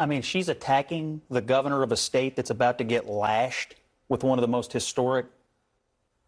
I mean, she's attacking the governor of a state that's about to get lashed with one of the most historic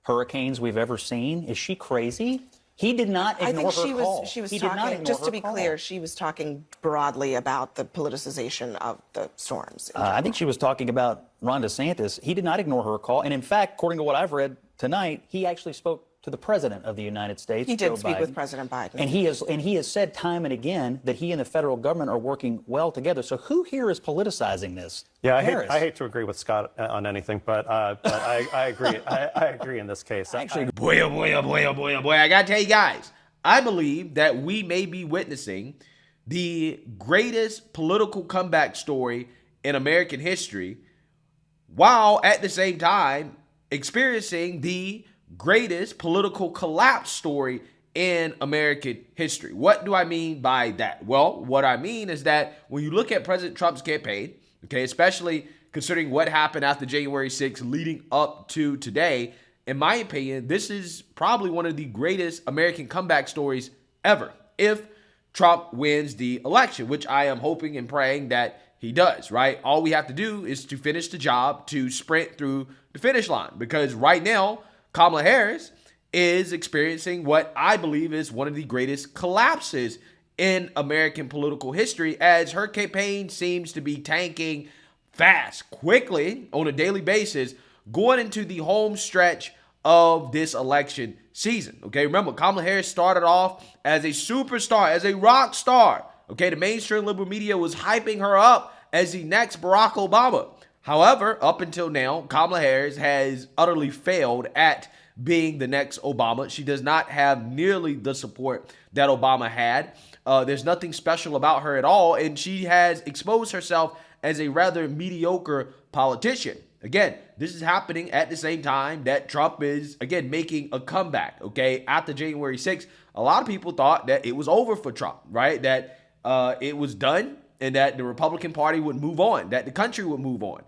hurricanes we've ever seen. Is she crazy? He did not ignore her call. She was He did not talking, ignore just her to be call. clear, she was talking broadly about the politicization of the storms. I think she was talking about Ron DeSantis. He did not ignore her call. And in fact, according to what I've read tonight, he actually spoke to the President of the United States, He Joe did speak Biden. with President Biden. And he has said time and again that he and the federal government are working well together. So who here is politicizing this? Yeah, Harris. I hate to agree with Scott on anything, but I agree. I agree in this case. Actually, Boy, oh boy, oh boy, oh boy, oh boy. I got to tell you guys, I believe that we may be witnessing the greatest political comeback story in American history, while at the same time experiencing the greatest political collapse story in American history. What do I mean by that? Well, what I mean is that when you look at President Trump's campaign, okay, especially considering what happened after January 6th leading up to today, in my opinion, this is probably one of the greatest American comeback stories ever if Trump wins the election, which I am hoping and praying that he does, right? All we have to do is to finish the job, to sprint through the finish line, because right now, Kamala Harris is experiencing what I believe is one of the greatest collapses in American political history, as her campaign seems to be tanking fast, quickly, on a daily basis, going into the home stretch of this election season. Okay, remember, Kamala Harris started off as a superstar, as a rock star. Okay, the mainstream liberal media was hyping her up as the next Barack Obama. However, up until now, Kamala Harris has utterly failed at being the next Obama. She does not have nearly the support that Obama had. There's nothing special about her at all, and she has exposed herself as a rather mediocre politician. Again, this is happening at the same time that Trump is, again, making a comeback, okay? After January 6th, a lot of people thought that it was over for Trump, right? That it was done and that the Republican Party would move on, that the country would move on.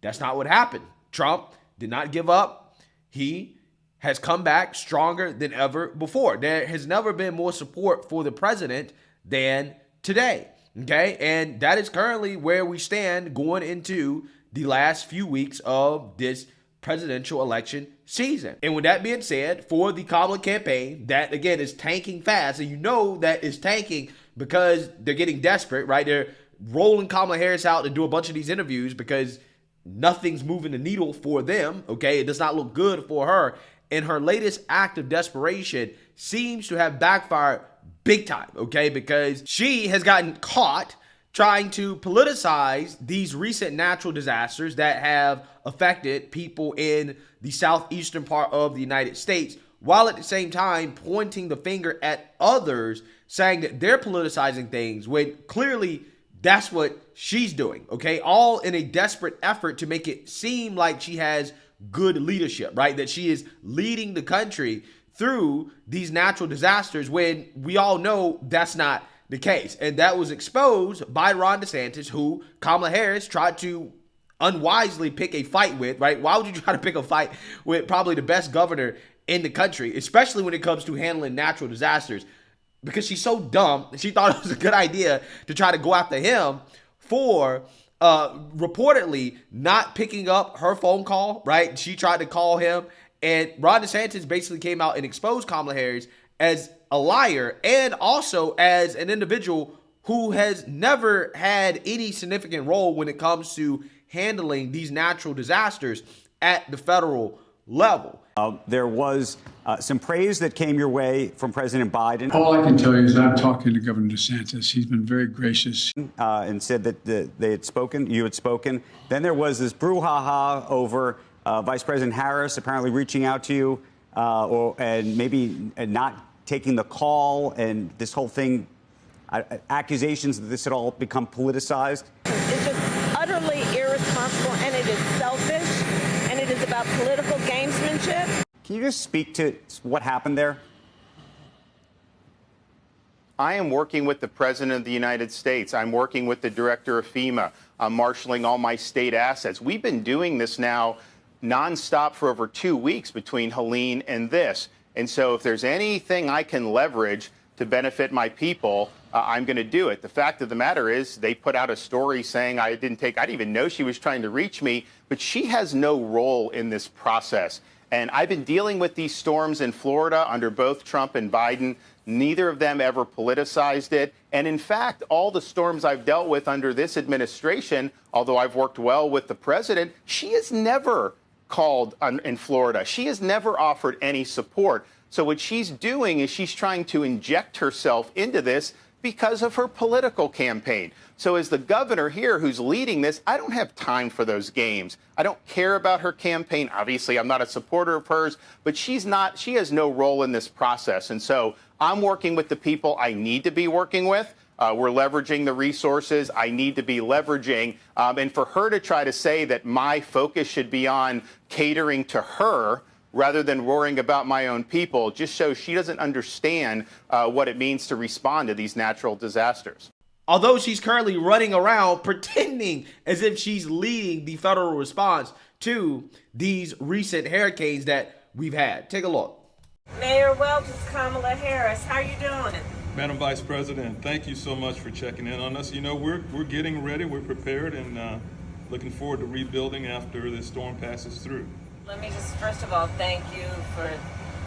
That's not what happened. Trump did not give up. He has come back stronger than ever before. There has never been more support for the president than today, okay? And that is currently where we stand going into the last few weeks of this presidential election season. And with that being said, for the Kamala campaign, that again is tanking fast, and you know that is tanking because they're getting desperate, right? They're rolling Kamala Harris out to do a bunch of these interviews because nothing's moving the needle for them, okay? It does not look good for her. And her latest act of desperation seems to have backfired big time, okay? Because she has gotten caught trying to politicize these recent natural disasters that have affected people in the southeastern part of the United States, while at the same time pointing the finger at others, saying that they're politicizing things when clearly that's what she's doing, okay? All in a desperate effort to make it seem like she has good leadership, right? That she is leading the country through these natural disasters when we all know that's not the case. And that was exposed by Ron DeSantis, who Kamala Harris tried to unwisely pick a fight with, right? Why would you try to pick a fight with probably the best governor in the country, especially when it comes to handling natural disasters? Because she's so dumb, she thought it was a good idea to try to go after him for reportedly not picking up her phone call, right? She tried to call him, and Ron DeSantis basically came out and exposed Kamala Harris as a liar and also as an individual who has never had any significant role when it comes to handling these natural disasters at the federal level. There was some praise that came your way from President Biden. All I can tell you is I'm talking to Governor DeSantis. He's been very gracious. And said that they had spoken, you had spoken. Then there was this brouhaha over Vice President Harris apparently reaching out to you and maybe not taking the call, and this whole thing, accusations that this had all become politicized. It's just utterly irresponsible, and it is selfish, and it is about political gamesmanship. Can you just speak to what happened there? I am working with the President of the United States. I'm working with the Director of FEMA. I'm marshaling all my state assets. We've been doing this now nonstop for over 2 weeks between Helene and this. And so if there's anything I can leverage to benefit my people, I'm going to do it. The fact of the matter is they put out a story saying I didn't even know she was trying to reach me, but she has no role in this process. And I've been dealing with these storms in Florida under both Trump and Biden. Neither of them ever politicized it. And in fact, all the storms I've dealt with under this administration, although I've worked well with the president, she has never called in Florida. She has never offered any support. So what she's doing is she's trying to inject herself into this because of her political campaign. So as the governor here who's leading this, I don't have time for those games. I don't care about her campaign. Obviously, I'm not a supporter of hers, but she has no role in this process. And so I'm working with the people I need to be working with. We're leveraging the resources I need to be leveraging. And for her to try to say that my focus should be on catering to her rather than worrying about my own people just shows she doesn't understand what it means to respond to these natural disasters. Although she's currently running around pretending as if she's leading the federal response to these recent hurricanes that we've had. Take a look. Mayor Welch, Kamala Harris. How are you doing? Madam Vice President, thank you so much for checking in on us. You know, we're getting ready, we're prepared, and looking forward to rebuilding after this storm passes through. Let me just first of all thank you for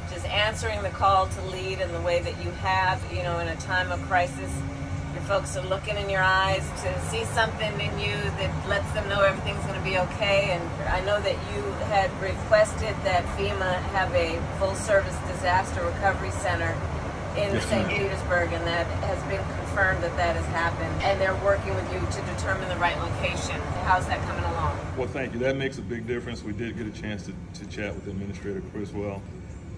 just answering the call to lead in the way that you have, in a time of crisis. Your folks are looking in your eyes to see something in you that lets them know everything's going to be okay. And I know that you had requested that FEMA have a full-service disaster recovery center in St. Petersburg, and that has been confirmed that has happened. And they're working with you to determine the right location. How's that coming along? Well, thank you. That makes a big difference. We did get a chance to chat with Administrator Criswell,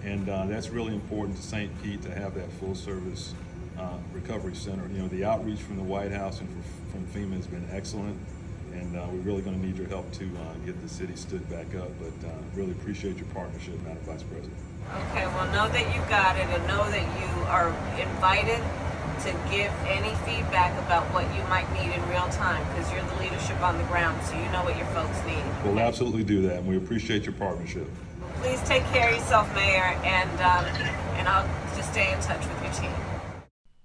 and that's really important to St. Pete to have that full-service recovery center. The outreach from the White House and from FEMA has been excellent, and we're really going to need your help to get the city stood back up. But really appreciate your partnership, Madam Vice President. Okay, well, know that you got it, and know that you are invited to give any feedback about what you might need in real time, because you're the leadership on the ground, so you know what your folks need. We'll absolutely do that, and we appreciate your partnership. Please take care of yourself, Mayor, and I'll just stay in touch with your team.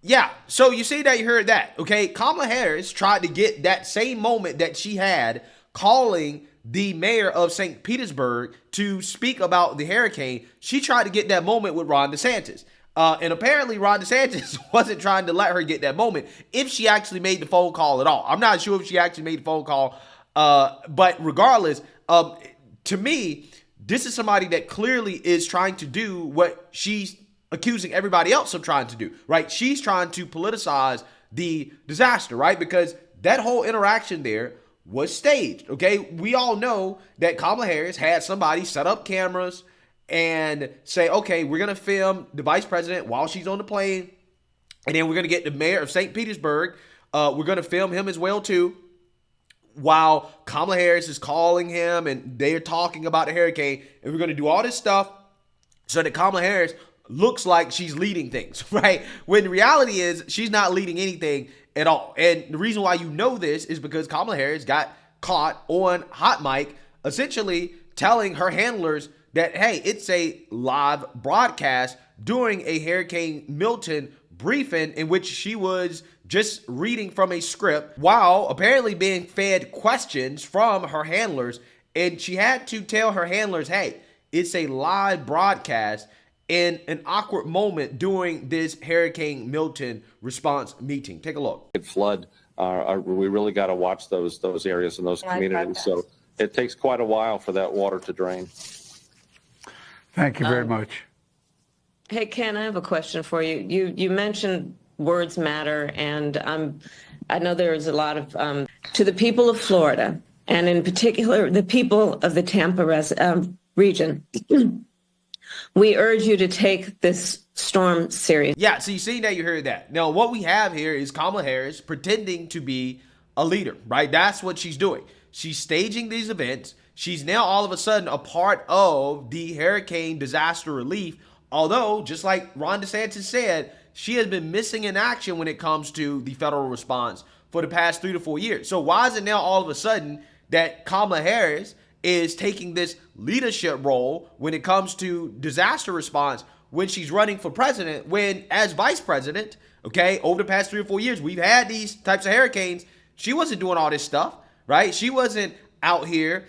Yeah, so you see that, you heard that, okay? Kamala Harris tried to get that same moment that she had calling the mayor of St. Petersburg to speak about the hurricane. She tried to get that moment with Ron DeSantis. And apparently Ron DeSantis wasn't trying to let her get that moment if she actually made the phone call at all. I'm not sure if she actually made the phone call, but regardless, to me, this is somebody that clearly is trying to do what she's accusing everybody else of trying to do, right? She's trying to politicize the disaster, right? Because that whole interaction there was staged, okay? We all know that Kamala Harris had somebody set up cameras and say, okay, we're going to film the vice president while she's on the plane, and then we're going to get the mayor of St. Petersburg. We're going to film him as well, too, while Kamala Harris is calling him and they're talking about the hurricane, and we're going to do all this stuff so that Kamala Harris looks like she's leading things, right? When the reality is she's not leading anything at all. And the reason why you know this is because Kamala Harris got caught on hot mic essentially telling her handlers that, hey, it's a live broadcast during a Hurricane Milton briefing in which she was just reading from a script while apparently being fed questions from her handlers. And she had to tell her handlers, hey, it's a live broadcast, in an awkward moment during this Hurricane Milton response meeting. Take a look. Flood, we really got to watch those areas and those communities. So it takes quite a while for that water to drain. Thank you very much. Hey, Ken, I have a question for you. You mentioned words matter, and I know there's a lot of, to the people of Florida, and in particular, the people of the Tampa region, we urge you to take this storm serious. Yeah, so you see that, you heard that. Now, what we have here is Kamala Harris pretending to be a leader, right? That's what she's doing. She's staging these events. She's now all of a sudden a part of the hurricane disaster relief. Although, just like Ron DeSantis said, she has been missing in action when it comes to the federal response for the past 3 to 4 years. So why is it now all of a sudden that Kamala Harris is taking this leadership role when it comes to disaster response when she's running for president, when as vice president, okay, over the past 3 or 4 years, we've had these types of hurricanes. She wasn't doing all this stuff, right? She wasn't out here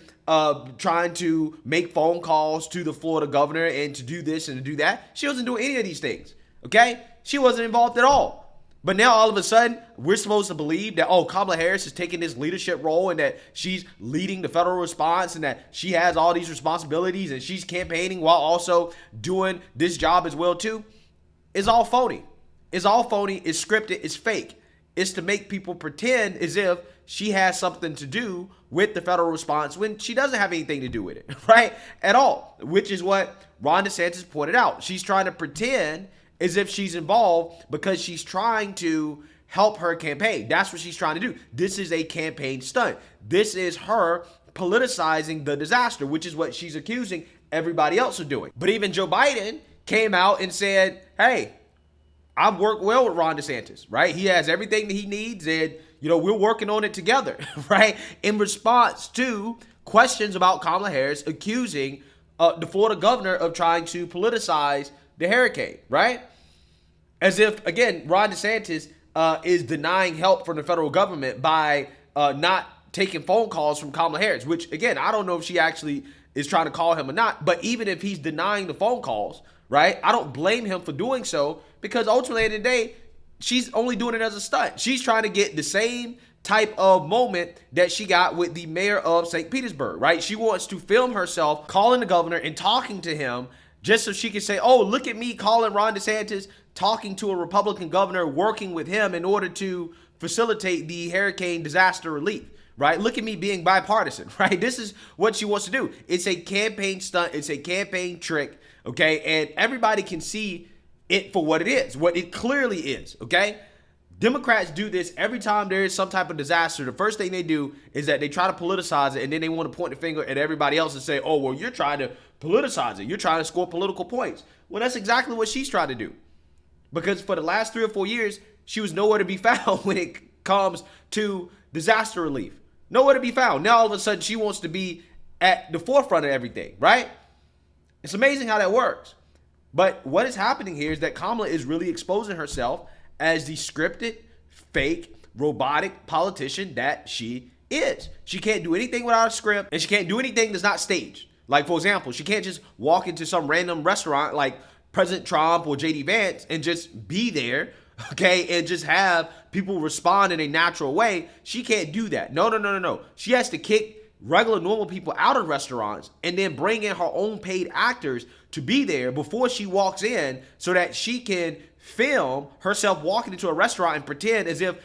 trying to make phone calls to the Florida governor and to do this and to do that. She wasn't doing any of these things, okay? She wasn't involved at all. But now all of a sudden, we're supposed to believe that, oh, Kamala Harris is taking this leadership role and that she's leading the federal response and that she has all these responsibilities and she's campaigning while also doing this job as well too. It's all phony. It's all phony. It's scripted. It's fake. It's to make people pretend as if she has something to do with the federal response when she doesn't have anything to do with it, right? At all, which is what Ron DeSantis pointed out. She's trying to pretend as if she's involved because she's trying to help her campaign. That's what she's trying to do. This is a campaign stunt. This is her politicizing the disaster, which is what she's accusing everybody else of doing. But even Joe Biden came out and said, hey, I've worked well with Ron DeSantis, right? He has everything that he needs and, we're working on it together, right? In response to questions about Kamala Harris accusing the Florida governor of trying to politicize the hurricane, right? As if, again, Ron DeSantis is denying help from the federal government by not taking phone calls from Kamala Harris, which, again, I don't know if she actually is trying to call him or not, but even if he's denying the phone calls, right, I don't blame him for doing so because ultimately at the end of the day, she's only doing it as a stunt. She's trying to get the same type of moment that she got with the mayor of St. Petersburg, right? She wants to film herself calling the governor and talking to him just so she can say, oh, look at me calling Ron DeSantis, talking to a Republican governor, working with him in order to facilitate the hurricane disaster relief, right? Look at me being bipartisan, right? This is what she wants to do. It's a campaign stunt. It's a campaign trick, okay? And everybody can see it for what it is, what it clearly is, okay? Democrats do this every time there is some type of disaster. The first thing they do is that they try to politicize it, and then they want to point the finger at everybody else and say, oh, well, you're trying to politicize it. You're trying to score political points. Well, that's exactly what she's trying to do. Because for the last 3 or 4 years, she was nowhere to be found when it comes to disaster relief. Nowhere to be found. Now, all of a sudden, she wants to be at the forefront of everything, right? It's amazing how that works. But what is happening here is that Kamala is really exposing herself as the scripted, fake, robotic politician that she is. She can't do anything without a script, and she can't do anything that's not staged. Like, for example, she can't just walk into some random restaurant like President Trump or J.D. Vance and just be there, okay, and just have people respond in a natural way. She can't do that. No. She has to kick regular, normal people out of restaurants and then bring in her own paid actors to be there before she walks in so that she can film herself walking into a restaurant and pretend as if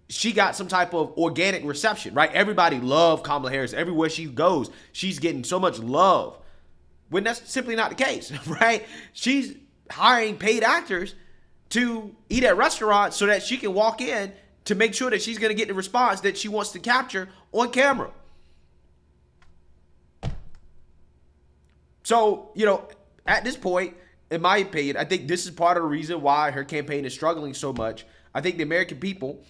she got some type of organic reception, right? Everybody loved Kamala Harris. Everywhere she goes, she's getting so much love. When that's simply not the case, right? She's hiring paid actors to eat at restaurants so that she can walk in to make sure that she's going to get the response that she wants to capture on camera. So, at this point, in my opinion, I think this is part of the reason why her campaign is struggling so much. I think the American people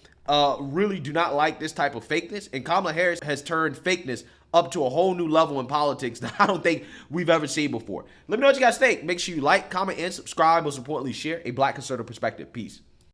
really do not like this type of fakeness, and Kamala Harris has turned fakeness up to a whole new level in politics that I don't think we've ever seen before. Let me know what you guys think. Make sure you like, comment, and subscribe. Most importantly, share a Black conservative perspective. Peace.